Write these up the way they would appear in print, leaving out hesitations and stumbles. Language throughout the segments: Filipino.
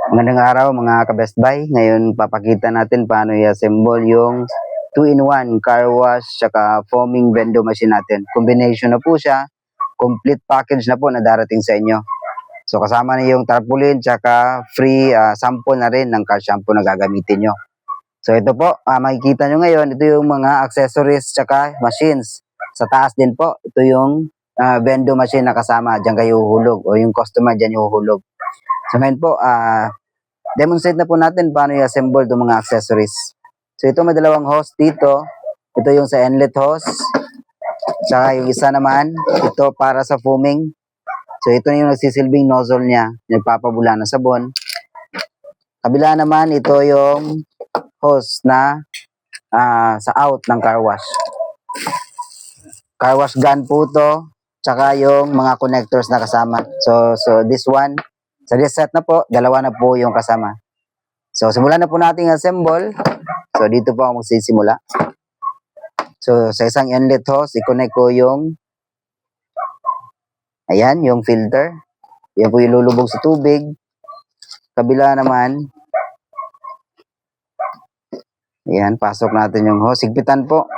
Magandang araw mga ka-Best Buy. Ngayon papakita natin paano i-assemble yung 2-in-1 car wash tsaka foaming vendo machine natin. Combination na po siya. Complete package na po na darating sa inyo. So kasama na yung tarpaulin tsaka free sample na rin ng car shampoo na gagamitin nyo. So ito po, makikita nyo ngayon, ito yung mga accessories tsaka machines. Sa taas din po, ito yung vendo machine na kasama. Diyan kayo uhulog o yung customer dyan yung uhulog. So ngayon po, demonstrate na po natin paano i-assemble itong mga accessories. So ito may dalawang hose dito. Ito yung sa inlet hose. Tsaka yung isa naman, ito para sa foaming. So ito yung nagsisilbing nozzle niya. Nagpapabula ng sabon. Kabila naman, ito yung hose na sa out ng car wash. Car wash gun po ito. Tsaka yung mga connectors na kasama. So this one, sa reset na po, dalawa na po yung kasama. So, simulan na po natin assemble. So, dito po ako magsisimula. So, sa isang inlet hose, i-connect ko yung ayan, yung filter. Yan po yung lulubog sa tubig. Kabila naman, ayan, pasok natin yung hose. Higpitan po.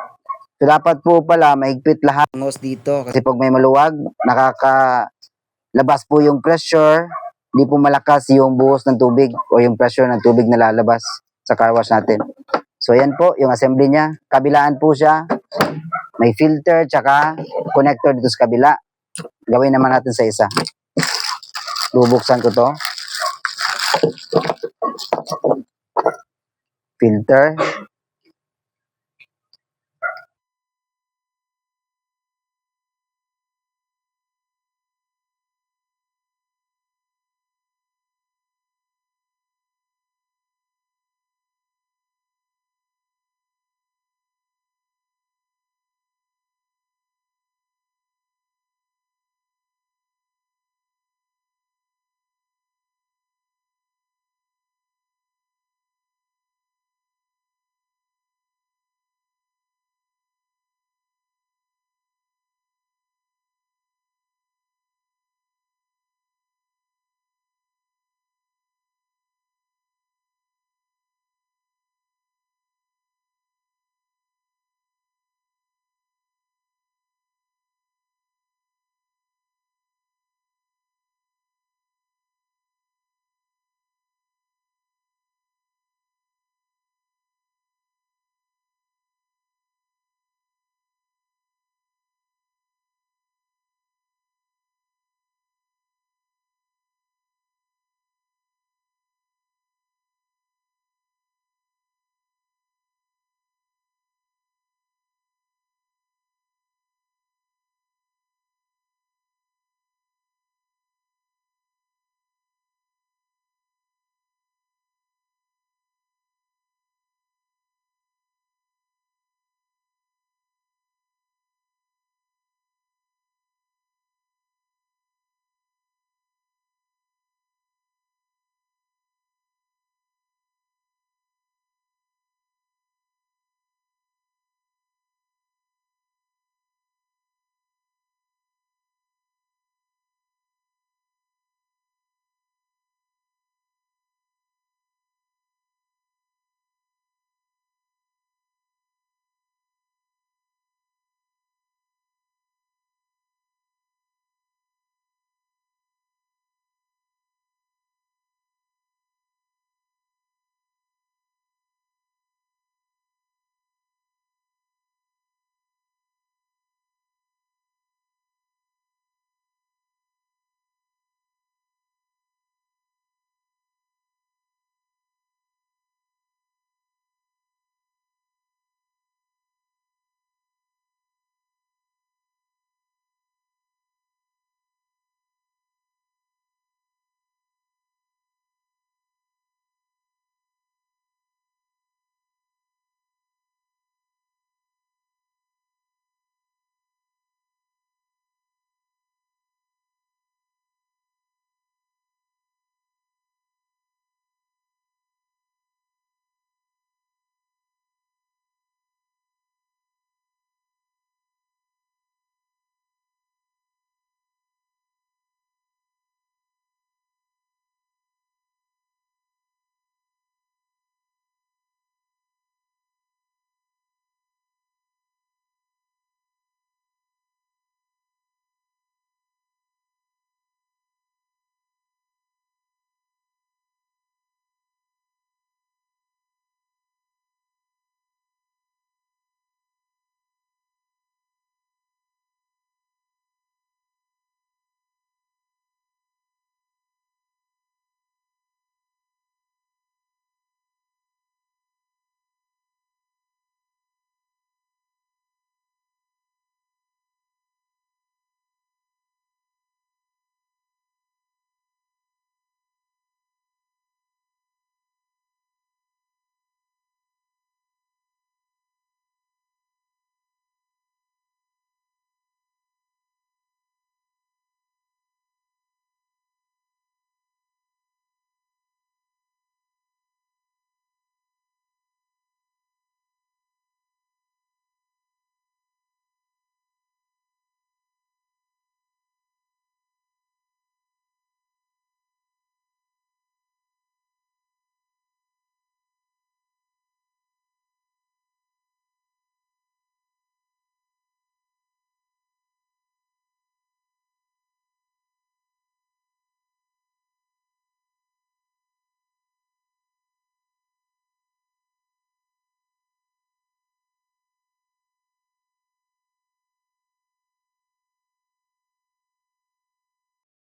So, dapat po pala, mahigpit lahat ng hose dito. Kasi pag may maluwag, nakakalabas po yung pressure. Hindi po malakas yung buhos ng tubig o yung pressure ng tubig na lalabas sa car wash natin. So, yan po, yung assembly niya. Kabilaan po siya. May filter, tsaka connector dito sa kabila. Gawin naman natin sa isa. Bubuksan ko to. Filter.